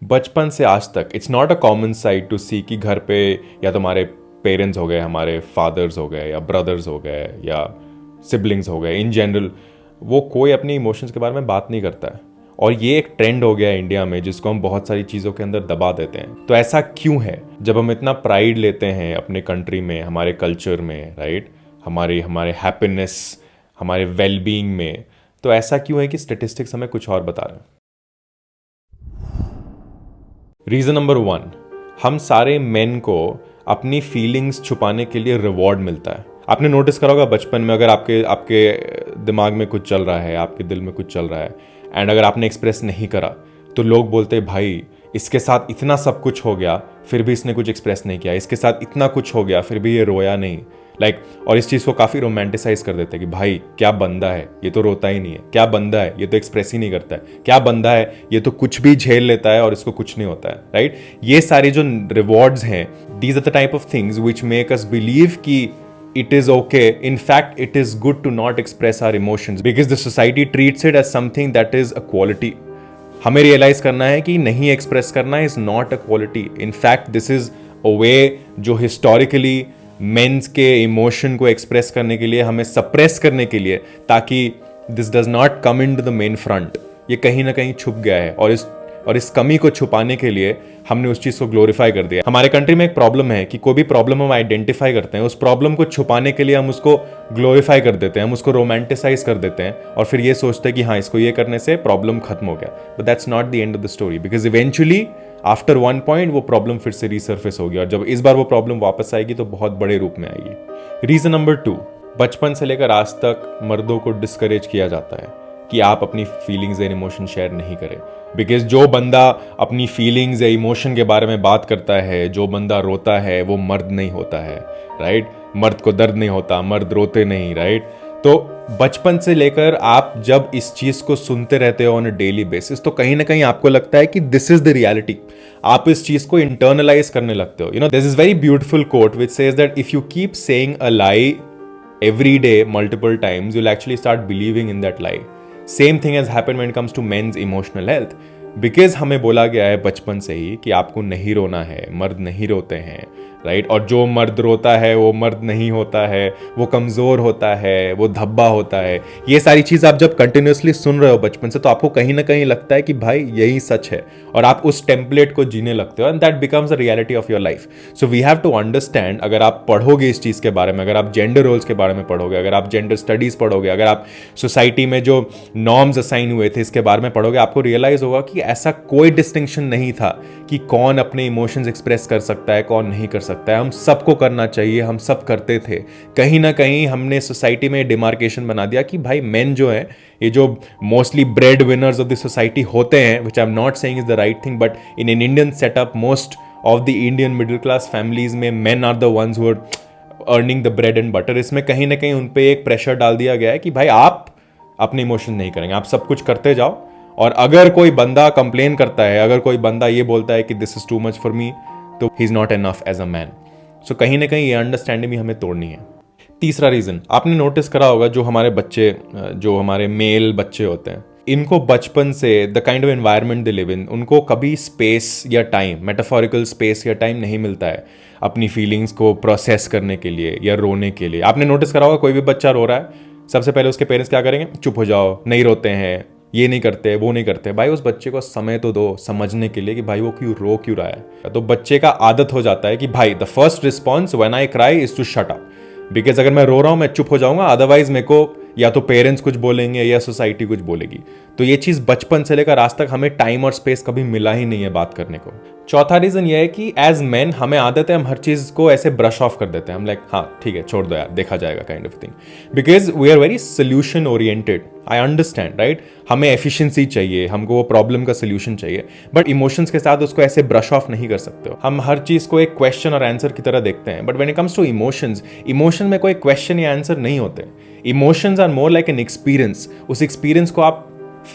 बचपन से आज तक it's not a common sight to see कि घर पे या तो हमारे पेरेंट्स हो गए, हमारे फादर्स हो गए, या ब्रदर्स हो गए, या सिबलिंग्स हो गए, इन जनरल वो कोई अपने इमोशंस के बारे में बात नहीं करता है। और ये एक ट्रेंड हो गया है इंडिया में, जिसको हम बहुत सारी चीज़ों के अंदर दबा देते हैं। तो ऐसा क्यों है? जब हम इतना प्राइड लेते हैं अपने कंट्री में, हमारे कल्चर में, राइट, हमारे हमारे हैप्पीनेस, हमारे वेलबींग में, तो ऐसा क्यों है कि स्टेटिस्टिक्स हमें कुछ और बता रहे हैं? रीज़न नंबर 1, हम सारे मेन को अपनी फीलिंग्स छुपाने के लिए रिवॉर्ड मिलता है। आपने नोटिस करा होगा बचपन में, अगर आपके आपके दिमाग में कुछ चल रहा है, आपके दिल में कुछ चल रहा है, एंड अगर आपने एक्सप्रेस नहीं करा तो लोग बोलते हैं भाई इसके साथ इतना सब कुछ हो गया फिर भी इसने कुछ एक्सप्रेस नहीं किया, इसके साथ इतना कुछ हो गया फिर भी ये रोया नहीं, और इस चीज़ को काफ़ी रोमांटिसाइज कर देते हैं कि भाई क्या बंदा है, ये तो रोता ही नहीं है, क्या बंदा है, ये तो एक्सप्रेस ही नहीं करता है, क्या बंदा है, ये तो कुछ भी झेल लेता है और इसको कुछ नहीं होता है, राइट। ये सारे जो रिवॉर्ड्स हैं, these are the type of things which make us believe कि it is okay. In fact, it is good to not express our emotions because the society treats it as something that is a quality. हमें realise करना है कि नहीं express करना is not a quality. In fact, this is a way जो historically men's के emotion को express करने के लिए, हमें सप्रेस करने के लिए, ताकि this does not come into the main front, ये कहीं ना कहीं छुप गया है। और इस कमी को छुपाने के लिए हमने उस चीज़ को ग्लोरीफाई कर दिया। हमारे कंट्री में एक प्रॉब्लम है कि कोई भी प्रॉब्लम हम आइडेंटिफाई करते हैं, उस प्रॉब्लम को छुपाने के लिए हम उसको ग्लोरीफाई कर देते हैं, हम उसको रोमांटिसाइज कर देते हैं, और फिर ये सोचते हैं कि हाँ, इसको ये करने से प्रॉब्लम खत्म हो गया। But that's not the end of the story, because eventually after one point वो प्रॉब्लम फिर से रिसर्फेस होगी, और जब इस बार वो प्रॉब्लम वापस आएगी तो बहुत बड़े रूप में आएगी। रीजन नंबर 2, बचपन से लेकर आज तक मर्दों को डिस्करेज किया जाता है कि आप अपनी फीलिंग्स एंड इमोशन शेयर नहीं करें, बिकॉज जो बंदा अपनी फीलिंग्स या इमोशन के बारे में बात करता है, जो बंदा रोता है, वो मर्द नहीं होता है, राइट। मर्द को दर्द नहीं होता, मर्द रोते नहीं, राइट। तो बचपन से लेकर आप जब इस चीज को सुनते रहते हो ऑन अ डेली बेसिस, तो कहीं ना कहीं आपको लगता है कि दिस इज द रियलिटी। आप इस चीज को इंटरनलाइज करने लगते हो। This is very beautiful quote which says that if you keep saying a lie every day multiple times, you'll actually start believing in that lie. Same thing has happened when it comes to men's emotional health, because हमें बोला गया है बचपन से ही कि आपको नहीं रोना है, मर्द नहीं रोते हैं, राइट। और जो मर्द रोता है वो मर्द नहीं होता है, वो कमज़ोर होता है, वो धब्बा होता है। ये सारी चीज़ आप जब कंटिन्यूसली सुन रहे हो बचपन से, तो आपको कहीं ना कहीं लगता है कि भाई यही सच है, और आप उस टेम्पलेट को जीने लगते हो, and that becomes the reality of your life. So we have to understand, अगर आप पढ़ोगे इस चीज़ के बारे में, अगर आप जेंडर रोल्स के बारे में पढ़ोगे, अगर आप जेंडर स्टडीज़ पढ़ोगे, अगर आप सोसाइटी में जो नॉर्म्स असाइन हुए थे इसके बारे में पढ़ोगे, आपको रियलाइज होगा कि ऐसा कोई डिस्टिंक्शन नहीं था कि कौन अपने इमोशंस एक्सप्रेस कर सकता है, कौन नहीं कर सकता है। हम सबको करना चाहिए, हम सब करते थे। कहीं ना कहीं हमने सोसाइटी में डिमार्केशन बना दिया कि भाई मेन जो है, ये जो mostly bread winners of the society होते हैं, which I am not saying is the right thing, but in an Indian setup most of the Indian middle class families में men are the ones who are earning the bread and butter. इसमें कहीं ना कहीं उन पे एक pressure डाल दिया गया है कि भाई आप अपने इमोशन नहीं करेंगे, आप सब कुछ करते जाओ, और अगर कोई बंदा कंप्लेन करता है, अगर कोई बंदा ये बोलता है कि this is too much for me, तो he is not enough as a man. So कहीं ना कहीं ये अंडरस्टैंडिंग भी हमें तोड़नी है। तीसरा रीजन, आपने नोटिस करा होगा, जो हमारे बच्चे, जो हमारे मेल बच्चे होते हैं, इनको बचपन से the kind of environment they live in, उनको कभी स्पेस या टाइम, मेटाफोरिकल स्पेस या टाइम नहीं मिलता है अपनी फीलिंग्स को प्रोसेस करने के लिए या रोने के लिए। आपने नोटिस करा होगा, कोई भी बच्चा रो रहा है, सबसे पहले उसके पेरेंट्स क्या करेंगे? चुप हो जाओ, नहीं रोते हैं, ये नहीं करते, वो नहीं करते। भाई उस बच्चे को समय तो दो समझने के लिए कि भाई वो रो क्यों रहा है। तो बच्चे का आदत हो जाता है कि भाई the first response when I cry is to shut up, because अगर मैं रो रहा हूं मैं चुप हो जाऊंगा, अदरवाइज मेरे को या तो पेरेंट्स कुछ बोलेंगे या सोसाइटी कुछ बोलेगी। तो ये चीज बचपन से लेकर आज तक हमें टाइम और स्पेस कभी मिला ही नहीं है बात करने को। चौथा रीजन ये है कि एज मैन हमें आदत है, हम हर चीज को ऐसे ब्रश ऑफ कर देते हैं। हम लाइक हाँ ठीक है, छोड़ दो यार, देखा जाएगा kind of thing, because we are very solution oriented. I understand, right. हमें एफिशिएंसी चाहिए, हमको वो प्रॉब्लम का सोल्यूशन चाहिए, बट इमोशंस के साथ उसको ऐसे ब्रश ऑफ नहीं कर सकते हो। हम हर चीज को एक क्वेश्चन और आंसर की तरह देखते हैं, but when it comes to emotions, emotion में कोई क्वेश्चन या आंसर नहीं होते। Emotions are more like an experience. उस एक्सपीरियंस को आप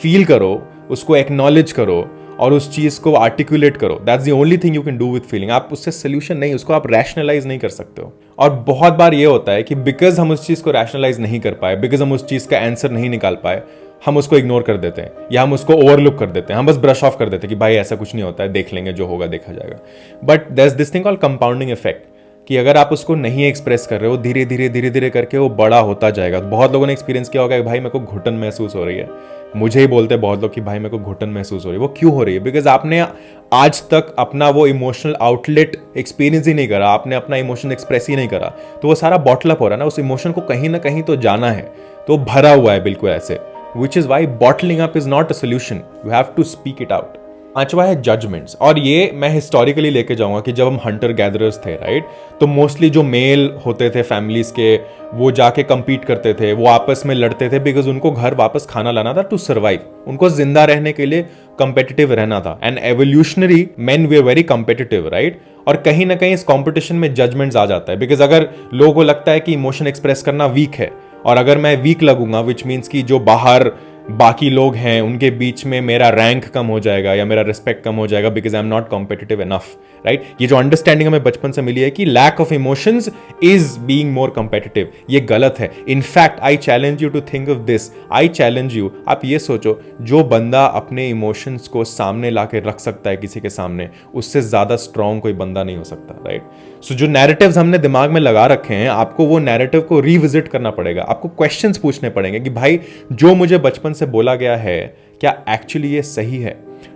फील करो, उसको एक्नॉलेज करो, और उस चीज को आर्टिकुलेट करो। That's the only thing you can do with feeling. आप उससे सोल्यूशन नहीं, उसको आप रैशनलाइज नहीं कर सकते हो। और बहुत बार ये होता है कि बिकॉज हम उस चीज को रैशनलाइज नहीं कर पाए, बिकॉज हम उस चीज का आंसर नहीं निकाल पाए, हम उसको इग्नोर कर देते हैं या हम उसको ओवरलुक कर देते हैं, हम बस ब्रश ऑफ कर देते हैं कि भाई ऐसा कुछ नहीं होता है, देख लेंगे, जो होगा देखा जाएगा। But there is this thing called compounding effect, कि अगर आप उसको नहीं एक्सप्रेस कर रहे हो, धीरे धीरे करके वो बड़ा होता जाएगा। बहुत लोगों ने एक्सपीरियंस किया होगा कि भाई मेरे को घुटन महसूस हो रही है, मुझे ही बोलते हैं बहुत लोग कि भाई मेरे को घुटन महसूस हो रही है। वो क्यों हो रही है? बिकॉज आपने आज तक अपना वो इमोशनल आउटलेट एक्सपीरियंस ही नहीं करा, आपने अपना इमोशन एक्सप्रेस ही नहीं करा, तो वो सारा बॉटल अप हो रहा है ना, उस इमोशन को कहीं ना कहीं तो जाना है, तो भरा हुआ है बिल्कुल ऐसे। Which is why bottling up is not a solution, you have to speak it out. पांचवा है जजमेंट्स, और ये मैं हिस्टोरिकली लेके जाऊंगा कि जब हम हंटर गैदरर्स थे, राइट, तो मोस्टली जो मेल होते थे फैमिलीज के, वो जाके compete करते थे, वो आपस में लड़ते थे, बिकॉज उनको घर वापस खाना लाना था टू सर्वाइव, उनको जिंदा रहने के लिए कंपेटिटिव रहना था। And evolutionary main way very competitive, right. और कहीं ना कहीं इस कॉम्पिटिशन में जजमेंट्स आ जाता है, बिकॉज अगर लोगों को लगता है कि इमोशन एक्सप्रेस करना वीक है, और अगर मैं वीक लगूंगा, विच मीन्स कि जो बाहर बाकी लोग हैं उनके बीच में मेरा रैंक कम हो जाएगा या मेरा रिस्पेक्ट कम हो जाएगा, because I am not competitive enough, right. ये जो अंडरस्टैंडिंग हमें बचपन से मिली है कि lack of emotions is being more competitive, ये गलत है। In fact I challenge you to think of this, I challenge you, आप ये सोचो, जो बंदा अपने इमोशंस को सामने ला के रख सकता है किसी के सामने, उससे ज्यादा स्ट्रांग कोई बंदा नहीं हो सकता, राइट। सो जो नैरेटिव्स हमने दिमाग में लगा रखे हैं, आपको वो नैरेटिव को रिविजिट करना पड़ेगा, आपको क्वेश्चंस पूछने पड़ेंगे कि भाई जो मुझे बचपन से बोला गया है, क्या एक्चुअली ये सही है?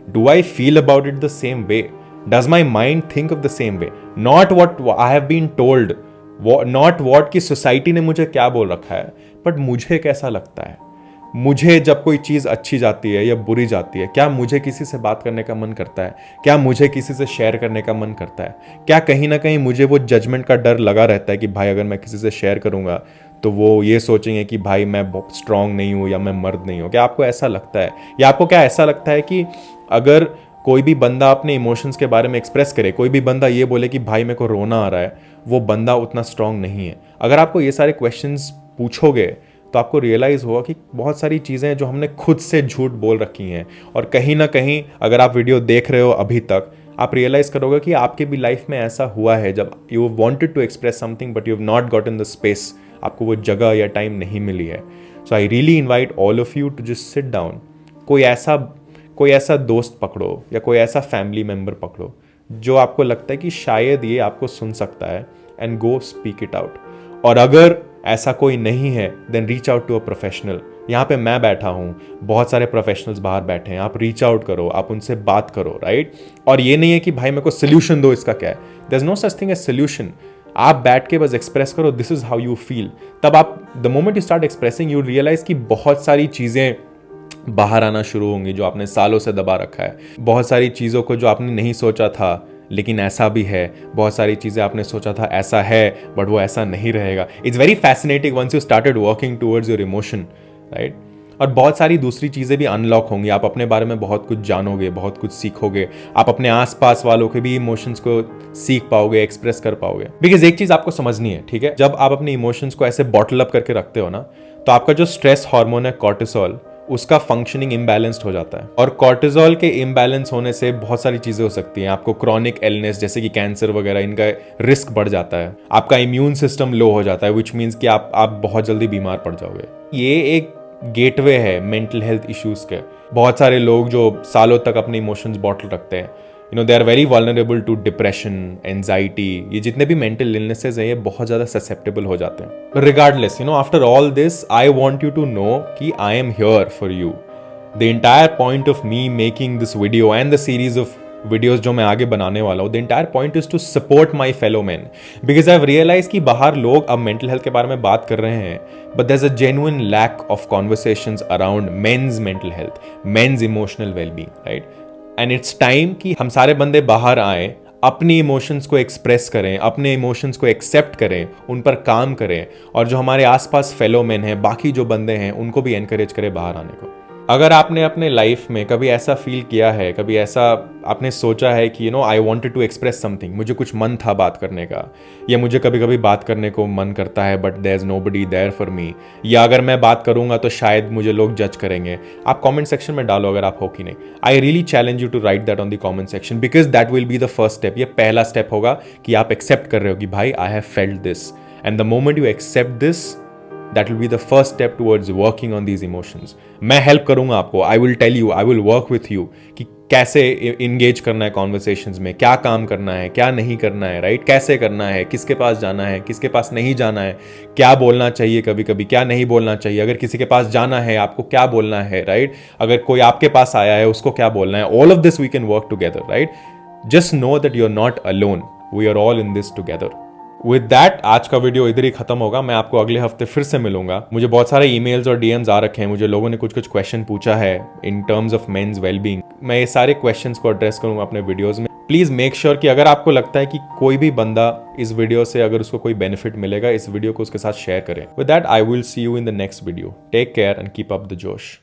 Do I feel about it the same way? Does my mind think of the same way? Not what I have been told, not what की सोसाइटी ने मुझे क्या बोल रखा है, बट मुझे कैसा लगता है। मुझे जब कोई चीज़ अच्छी जाती है या बुरी जाती है, क्या मुझे किसी से बात करने का मन करता है? क्या मुझे किसी से शेयर करने का मन करता है? क्या कहीं ना कहीं मुझे वो जजमेंट का डर लगा रहता है कि भाई अगर मैं किसी से शेयर करूंगा तो वो ये सोचेंगे कि भाई मैं स्ट्रांग नहीं हूं या मैं मर्द नहीं हूं? क्या आपको ऐसा लगता है? या आपको क्या ऐसा लगता है कि अगर कोई भी बंदा अपने इमोशंस के बारे में एक्सप्रेस करे, कोई भी बंदा ये बोले कि भाई मेरे को रोना आ रहा है, वो बंदा उतना स्ट्रांग नहीं है? अगर आपको ये सारे क्वेश्चंस पूछोगे तो आपको रियलाइज होगा कि बहुत सारी चीज़ें जो हमने खुद से झूठ बोल रखी हैं, और कहीं ना कहीं अगर आप वीडियो देख रहे हो अभी तक, आप रियलाइज करोगे कि आपके भी लाइफ में ऐसा हुआ है जब you wanted to express something but you have not gotten the space, आपको वो जगह या टाइम नहीं मिली है। So I really invite all of you to just sit down, कोई ऐसा दोस्त पकड़ो या कोई ऐसा फैमिली मेम्बर पकड़ो जो आपको लगता है कि शायद ये आपको सुन सकता है, and go speak it out. और अगर ऐसा कोई नहीं है, then reach out to a professional. यहाँ पे मैं बैठा हूँ, बहुत सारे प्रोफेशनल्स बाहर बैठे हैं, आप रीच आउट करो, आप उनसे बात करो, राइट। और ये नहीं है कि भाई मेरे को सोल्यूशन दो, इसका क्या है, there is no such thing as solution. आप बैठ के बस एक्सप्रेस करो, this is how you feel. तब आप the moment you start expressing, you realise कि बहुत सारी चीज़ें बाहर आना शुरू होंगी जो आपने सालों से दबा रखा है। बहुत सारी चीज़ों को जो आपने नहीं सोचा था लेकिन ऐसा भी है, बहुत सारी चीज़ें आपने सोचा था ऐसा है बट वो ऐसा नहीं रहेगा। It's very fascinating once you started working towards your emotion, right. और बहुत सारी दूसरी चीज़ें भी अनलॉक होंगी, आप अपने बारे में बहुत कुछ जानोगे, बहुत कुछ सीखोगे, आप अपने आसपास वालों के भी इमोशंस को सीख पाओगे, एक्सप्रेस कर पाओगे। बिकॉज एक चीज़ आपको समझनी है, ठीक है, जब आप अपने इमोशंस को ऐसे बॉटल अप करके रखते हो ना, तो आपका जो स्ट्रेस हार्मोन है कॉर्टिसोल, उसका फंक्शनिंग इम्बैलेंस्ड हो जाता है। और कॉर्टिसोल के इम्बैलेंस होने से बहुत सारी चीजें हो सकती हैं। आपको क्रॉनिक इलनेस जैसे कि कैंसर वगैरह, इनका रिस्क बढ़ जाता है। आपका इम्यून सिस्टम लो हो जाता है, विच मीन्स कि आप बहुत जल्दी बीमार पड़ जाओगे। ये एक गेटवे है मेंटल हेल्थ इश्यूज के। बहुत सारे लोग जो सालों तक अपने इमोशंस बॉटल रखते हैं, you know, they are very vulnerable to depression, anxiety, ये जितने भी मेंटल इलनेसेस हैं, ये बहुत ज़्यादा ससेप्टेबल हो जाते हैं। Regardless, you know, after all this I want you to know कि I am here for you. The entire point of me making this video and the series of videos जो मैं आगे बनाने वाला हूँ, the entire point is to support my fellow man. Because I have realise कि बाहर लोग अब मेंटल हेल्थ के बारे में बात कर रहे हैं, but there is a genuine lack of conversations around men's mental health, men's emotional wellbeing, right. And it's time कि हम सारे बंदे बाहर आए, अपनी इमोशंस को एक्सप्रेस करें, अपने इमोशंस को एक्सेप्ट करें, उन पर काम करें, और जो हमारे आसपास फेलो मैन हैं, बाकी जो बंदे हैं, उनको भी एनकरेज करें बाहर आने को। अगर आपने अपने लाइफ में कभी ऐसा फील किया है, कभी ऐसा आपने सोचा है कि you know I wanted to express something, मुझे कुछ मन था बात करने का, या मुझे कभी कभी बात करने को मन करता है but there is nobody there for me, या अगर मैं बात करूंगा तो शायद मुझे लोग जज करेंगे, आप कमेंट सेक्शन में डालो अगर आप हो कि नहीं। I really challenge you to write that on the comment section, because that will be the first step. ये पहला स्टेप होगा कि आप एक्सेप्ट कर रहे हो कि भाई I have felt this, and the moment you accept this, that will be the first step towards working on these emotions. मैं हेल्प करूंगा आपको, I will tell you, I will work with you कि कैसे engage करना है conversations में, क्या काम करना है, क्या नहीं करना है, राइट? कैसे करना है, किसके पास जाना है, किसके पास नहीं जाना है, क्या बोलना चाहिए कभी कभी, क्या नहीं बोलना चाहिए, अगर किसी के पास जाना है आपको क्या बोलना है, राइट? अगर कोई आपके पास आया है उसको क्या बोलना है। All of this we can work together, right? Just know that you are not alone, we are all in this together. With that आज का वीडियो इधर ही खत्म होगा। मैं आपको अगले हफ्ते फिर से मिलूंगा। मुझे बहुत सारे ईमेल्स और डीएम्स आ रखे हैं, मुझे लोगों ने कुछ कुछ क्वेश्चन पूछा है in terms of men's wellbeing. मैं ये सारे क्वेश्चंस को एड्रेस करूंगा अपने वीडियोस में। प्लीज मेक श्योर कि अगर आपको लगता है कि कोई भी बंदा इस वीडियो से अगर उसको कोई बेनिफिट मिलेगा, इस वीडियो को उसके साथ शेयर करें। With that I will see you in the next video. Take care and keep up the जोश।